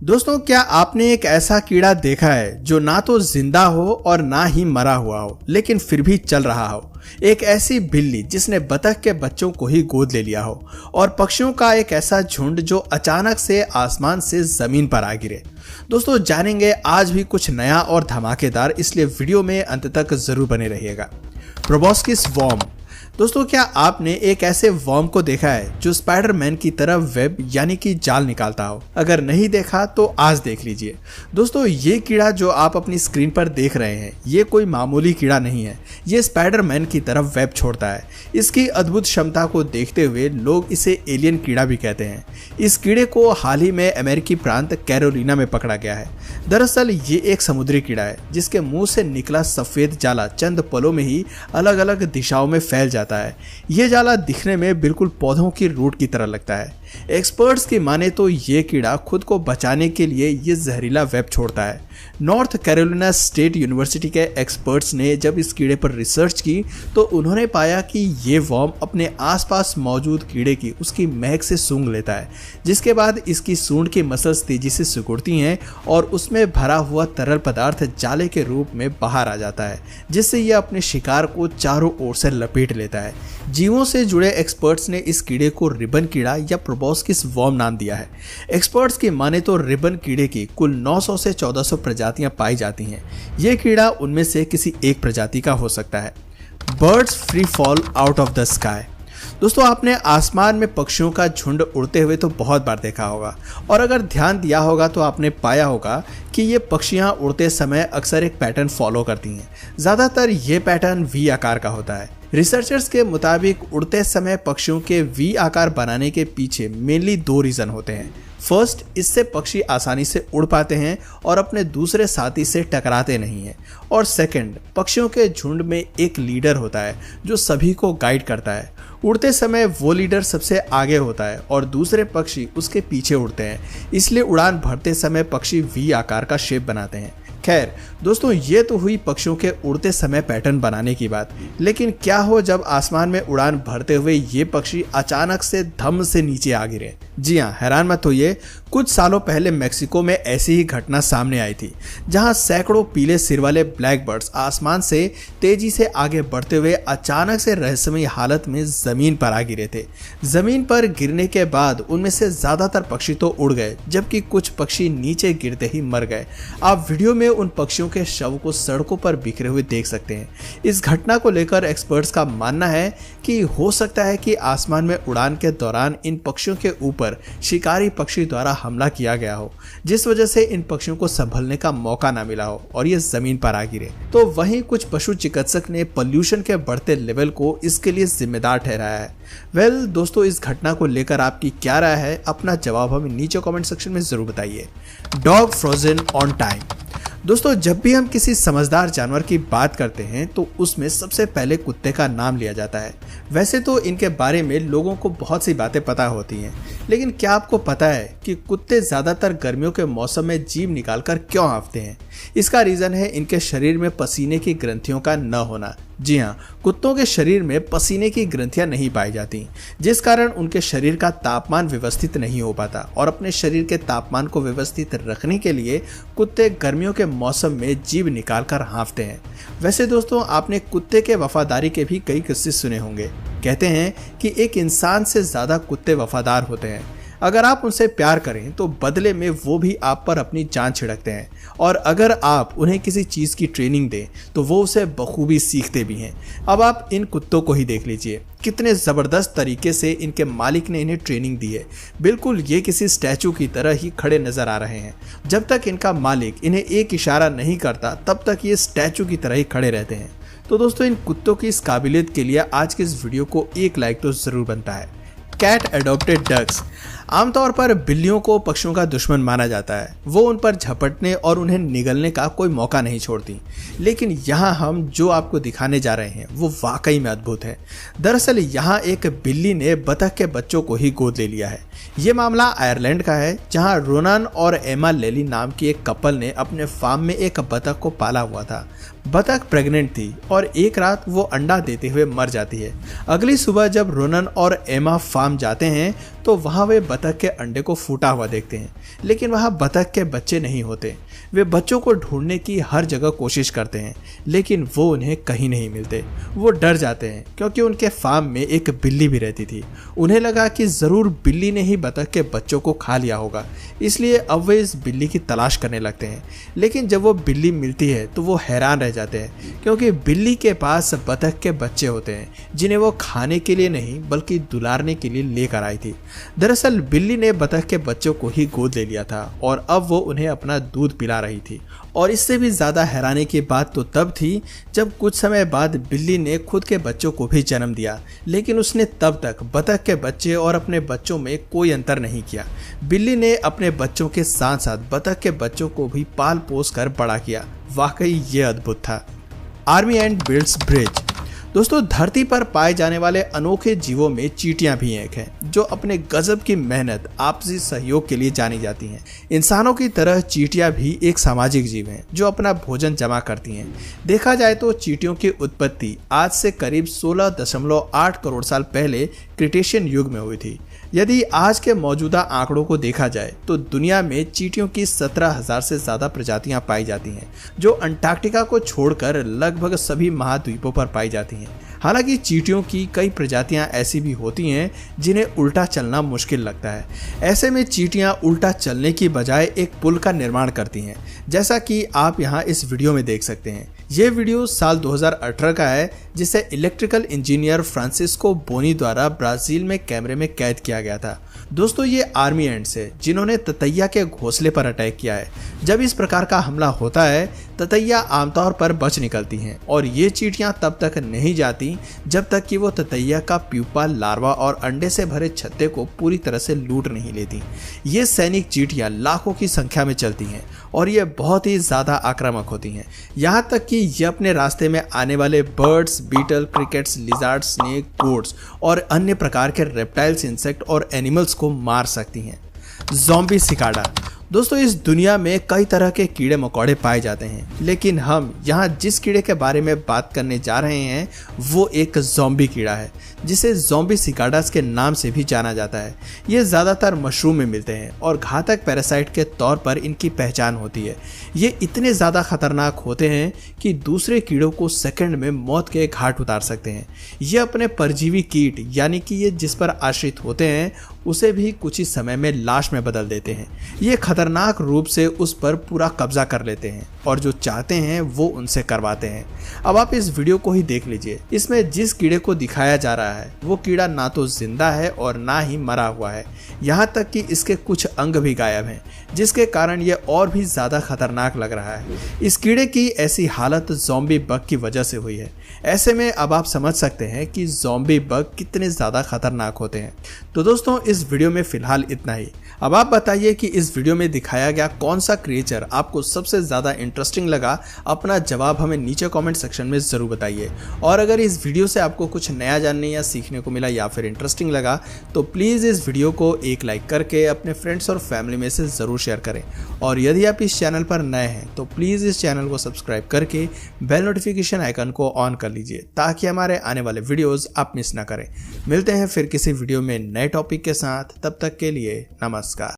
दोस्तों, क्या आपने एक ऐसा कीड़ा देखा है जो ना तो जिंदा हो और ना ही मरा हुआ हो, लेकिन फिर भी चल रहा हो? एक ऐसी बिल्ली जिसने बतख के बच्चों को ही गोद ले लिया हो, और पक्षियों का एक ऐसा झुंड जो अचानक से आसमान से जमीन पर आ गिरे। दोस्तों, जानेंगे आज भी कुछ नया और धमाकेदार, इसलिए वीडियो में अंत तक जरूर बने रहिएगा। Proboscis worm. दोस्तों, क्या आपने एक ऐसे वर्म को देखा है जो स्पाइडरमैन की तरह वेब यानी कि जाल निकालता हो? अगर नहीं देखा तो आज देख लीजिए। दोस्तों, ये कीड़ा जो आप अपनी स्क्रीन पर देख रहे हैं, ये कोई मामूली कीड़ा नहीं है। ये स्पाइडरमैन की तरह वेब छोड़ता है। इसकी अद्भुत क्षमता को देखते हुए लोग इसे एलियन कीड़ा भी कहते हैं। इस कीड़े को हाल ही में अमेरिकी प्रांत कैरोलिना में पकड़ा गया है। दरअसल ये एक समुद्री कीड़ा है जिसके मुंह से निकला सफेद जाला चंद पलों में ही अलग अलग दिशाओं में फैल जाता है। यह जाला दिखने में बिल्कुल पौधों की रूट की तरह लगता है। एक्सपर्ट्स की माने तो ये कीड़ा खुद को बचाने के लिए ये जहरीला वेब छोड़ता है। नॉर्थ कैरोलिना स्टेट यूनिवर्सिटी के एक्सपर्ट्स ने जब इस कीड़े पर रिसर्च की तो उन्होंने पाया कि ये वर्म अपने आसपास मौजूद कीड़े की उसकी महक से सूंघ लेता है, जिसके बाद इसकी सूंड की मसल्स तेजी से सिकुड़ती हैं और उसमें भरा हुआ तरल पदार्थ जाले के रूप में बाहर आ जाता है, जिससे यह अपने शिकार को चारों ओर से लपेट लेता है। जीवों से जुड़े एक्सपर्ट्स ने इस कीड़े को रिबन कीड़ा या प्रोबोस्किस वर्म नाम दिया है। एक्सपर्ट्स की माने तो रिबन कीड़े की कुल 900 से 1400 प्रजातियां पाई जाती हैं। यह कीड़ा उनमें से किसी एक प्रजाति का हो सकता है। Birds free fall out of the sky. दोस्तों, आपने आसमान में पक्षियों का झुंड उड़ते हुए तो बहुत बार देखा होगा, और अगर ध्यान दिया होगा तो आपने पाया होगा कि ये पक्षियां उड़ते समय अक्सर एक पैटर्न फॉलो करती हैं। ज़्यादातर ये पैटर्न वी आकार का होता है। रिसर्चर्स के मुताबिक उड़ते समय पक्षियों के वी आकार बनाने के पीछे मेनली दो रीज़न होते हैं। फर्स्ट, इससे पक्षी आसानी से उड़ पाते हैं और अपने दूसरे साथी से टकराते नहीं हैं। और सेकंड, पक्षियों के झुंड में एक लीडर होता है जो सभी को गाइड करता है। उड़ते समय वो लीडर सबसे आगे होता है और दूसरे पक्षी उसके पीछे उड़ते हैं, इसलिए उड़ान भरते समय पक्षी वी आकार का शेप बनाते हैं। खैर दोस्तों, ये तो हुई पक्षियों के उड़ते समय पैटर्न बनाने की बात, लेकिन क्या हो जब आसमान में उड़ान भरते हुए ये पक्षी अचानक से धम से नीचे आ गिरे? जी हाँ, हैरान मत होइए। कुछ सालों पहले मेक्सिको में ऐसी ही घटना सामने आई थी, जहां सैकड़ों पीले सिर वाले ब्लैक बर्ड्स आसमान से तेजी से आगे बढ़ते हुए अचानक से रहस्यमयी हालत में जमीन पर आ गिरे थे। जमीन पर गिरने के बाद उनमें से ज्यादातर पक्षी तो उड़ गए, जबकि कुछ पक्षी नीचे गिरते ही मर गए। आप वीडियो में उन पक्षियों के शव को सड़कों पर बिखरे हुए देख सकते हैं। इस घटना को लेकर एक्सपर्ट्स का मानना है कि हो सकता है कि आसमान में उड़ान के दौरान इन पक्षियों के ऊपर शिकारी पक्षी द्वारा हमला किया गया हो, जिस वजह से इन पक्षियों को संभलने का मौका ना मिला हो और ये जमीन पर आ गिरे। तो वहीं कुछ पशु चिकित्सक ने पोल्यूशन के बढ़ते लेवल को इसके लिए जिम्मेदार ठहराया है। वेल दोस्तों, इस घटना को लेकर आपकी क्या राय है? अपना जवाब हमें नीचे कमेंट सेक्शन में जरूर बताइए। Dog frozen on time. दोस्तों, जब भी हम किसी समझदार जानवर की बात करते हैं तो उसमें सबसे पहले कुत्ते का नाम लिया जाता है। वैसे तो इनके बारे में लोगों को बहुत सी बातें पता होती हैं, लेकिन क्या आपको पता है कि कुत्ते ज़्यादातर गर्मियों के मौसम में जीभ निकालकर क्यों हाँफते हैं? इसका रीज़न है इनके शरीर में पसीने की ग्रंथियों का न होना। जी हाँ, कुत्तों के शरीर में पसीने की ग्रंथियां नहीं पाई जाती, जिस कारण उनके शरीर का तापमान व्यवस्थित नहीं हो पाता, और अपने शरीर के तापमान को व्यवस्थित रखने के लिए कुत्ते गर्मियों के मौसम में जीभ निकालकर हाँफते हैं। वैसे दोस्तों, आपने कुत्ते के वफादारी के भी कई किस्से सुने होंगे। कहते हैं कि एक इंसान से ज़्यादा कुत्ते वफादार होते हैं। अगर आप उनसे प्यार करें तो बदले में वो भी आप पर अपनी जान छिड़कते हैं, और अगर आप उन्हें किसी चीज़ की ट्रेनिंग दें तो वो उसे बखूबी सीखते भी हैं। अब आप इन कुत्तों को ही देख लीजिए, कितने ज़बरदस्त तरीके से इनके मालिक ने इन्हें ट्रेनिंग दी है। बिल्कुल ये किसी स्टैचू की तरह ही खड़े नजर आ रहे हैं। जब तक इनका मालिक इन्हें एक इशारा नहीं करता तब तक ये स्टैचू की तरह ही खड़े रहते हैं। तो दोस्तों, इन कुत्तों की इस काबिलियत के लिए आज के इस वीडियो को एक लाइक तो ज़रूर बनता है। Cat adopted dogs. आमतौर पर बिल्लियों को पक्षियों का दुश्मन माना जाता है। वो उन पर झपटने और उन्हें निगलने का कोई मौका नहीं छोड़ती, लेकिन यहाँ हम जो आपको दिखाने जा रहे हैं वो वाकई में अद्भुत है। दरअसल यहाँ एक बिल्ली ने बतख के बच्चों को ही गोद ले लिया है। ये मामला आयरलैंड का है, जहां रोनन और एमा लेली नाम की एक कपल ने अपने फार्म में एक बतख को पाला हुआ था। बतख प्रेग्नेंट थी और एक रात वो अंडा देते हुए मर जाती है। अगली सुबह जब रोनन और एमा फार्म जाते हैं तो वहां वे बतख के अंडे को फूटा हुआ देखते हैं, लेकिन वहां बतख के बच्चे नहीं होते। वे बच्चों को ढूंढने की हर जगह कोशिश करते हैं, लेकिन वो उन्हें कहीं नहीं मिलते। वो डर जाते हैं क्योंकि उनके फार्म में एक बिल्ली भी रहती थी। उन्हें लगा कि जरूर बिल्ली ने ही बतख के बच्चों को खा लिया होगा, इसलिए अब वे इस बिल्ली की तलाश करने लगते हैं। लेकिन जब वो बिल्ली मिलती है तो वो हैरान रह जाते हैं, क्योंकि बिल्ली के पास बतख के बच्चे होते हैं जिन्हें वो खाने के लिए नहीं बल्कि दुलारने के लिए लेकर आई थी। दरअसल बिल्ली ने बतख के बच्चों को ही गोद ले लिया था और अब वो उन्हें अपना दूध पिला रही थी। और इससे भी ज्यादा हैरानी की बात तो तब थी जब कुछ समय बाद बिल्ली ने खुद के बच्चों को भी जन्म दिया, लेकिन उसने तब तक बतख के बच्चे और अपने बच्चों में कोई अंतर नहीं किया। बिल्ली ने अपने बच्चों के साथ साथ बतख के बच्चों को भी पाल पोस कर बड़ा किया। वाकई ये अद्भुत था। आर्मी एंट बिल्ड्स ब्रिज। दोस्तों, धरती पर पाए जाने वाले अनोखे जीवों में चींटियां भी एक हैं, जो अपने गजब की मेहनत, आपसी सहयोग के लिए जानी जाती हैं। इंसानों की तरह चींटियां भी एक सामाजिक जीव हैं जो अपना भोजन जमा करती हैं। देखा जाए तो चींटियों की उत्पत्ति आज से करीब 16.8 करोड़ साल पहले क्रिटेशियन युग में हुई थी। यदि आज के मौजूदा आंकड़ों को देखा जाए तो दुनिया में चींटियों की 17,000 से ज्यादा प्रजातियां पाई जाती हैं, जो अंटार्कटिका को छोड़कर लगभग सभी महाद्वीपों पर पाई जाती हैं। हालांकि चींटियों की कई प्रजातियां ऐसी भी होती हैं जिन्हें उल्टा चलना मुश्किल लगता है। ऐसे में चींटियां उल्टा चलने की बजाय एक पुल का निर्माण करती हैं, जैसा कि आप यहां इस वीडियो में देख सकते हैं। ये वीडियो साल 2018 का है, जिसे इलेक्ट्रिकल इंजीनियर फ्रांसिस्को बोनी द्वारा ब्राजील में कैमरे में कैद किया गया था। दोस्तों, ये आर्मी एंट्स है जिन्होंने ततैया के घोंसले पर अटैक किया है। जब इस प्रकार का हमला होता है, ततैया आमतौर पर बच निकलती हैं और ये चींटियां तब तक नहीं जाती जब तक कि वो ततैया का प्यूपा, लार्वा और अंडे से भरे छत्ते को पूरी तरह से लूट नहीं लेती। ये सैनिक चींटियां लाखों की संख्या में चलती हैं और ये बहुत ही ज्यादा आक्रामक होती हैं। यहाँ तक कि ये अपने रास्ते में आने वाले birds, beetle, crickets, lizard, snake, goats और अन्य प्रकार के रेप्टाइल्स, इंसेक्ट और एनिमल्स को मार सकती हैं। Zombie cicada. दोस्तों, इस दुनिया में कई तरह के कीड़े मकोड़े पाए जाते हैं, लेकिन हम यहाँ जिस कीड़े के बारे में बात करने जा रहे हैं वो एक ज़ॉम्बी कीड़ा है, जिसे ज़ॉम्बी सिकाडास के नाम से भी जाना जाता है। ये ज़्यादातर मशरूम में मिलते हैं और घातक पैरासाइट के तौर पर इनकी पहचान होती है। ये इतने ज़्यादा खतरनाक होते हैं कि दूसरे कीड़ों को सेकंड में मौत के घाट उतार सकते हैं। ये अपने परजीवी कीट, यानी कि ये जिस पर आश्रित होते हैं, उसे भी कुछ ही समय में लाश में बदल देते हैं। ये खतरनाक रूप से उस पर पूरा कब्जा कर लेते हैं और जो चाहते हैं वो उनसे करवाते हैं। अब आप इस वीडियो को ही देख लीजिए। इसमें जिस कीड़े को दिखाया जा रहा है वो कीड़ा ना तो जिंदा है और ना ही मरा हुआ है। यहाँ तक कि इसके कुछ अंग भी गायब हैं, जिसके कारण ये और भी ज्यादा खतरनाक लग रहा है। इस कीड़े की ऐसी हालत ज़ॉम्बी बग की वजह से हुई है। ऐसे में अब आप समझ सकते हैं कि ज़ॉम्बी बग कितने ज्यादा खतरनाक होते हैं। तो दोस्तों, इस वीडियो में फिलहाल इतना ही। अब आप बताइए कि इस वीडियो में दिखाया गया कौन सा क्रिएचर आपको सबसे ज्यादा इंटरेस्टिंग लगा। अपना जवाब हमें नीचे कमेंट सेक्शन में जरूर बताइए। और अगर इस वीडियो से आपको कुछ नया जानने या सीखने को मिला या फिर इंटरेस्टिंग लगा तो प्लीज इस वीडियो को एक लाइक करके अपने फ्रेंड्स और फैमिली में से जरूर शेयर करें। और यदि आप इस चैनल पर नए हैं तो प्लीज इस चैनल को सब्सक्राइब करके बेल नोटिफिकेशन आइकन को ऑन कर लीजिए, ताकि हमारे आने वाले वीडियोस आप मिस ना करें। मिलते हैं फिर किसी वीडियो में नए टॉपिक के साथ। तब तक के लिए नमस्कार।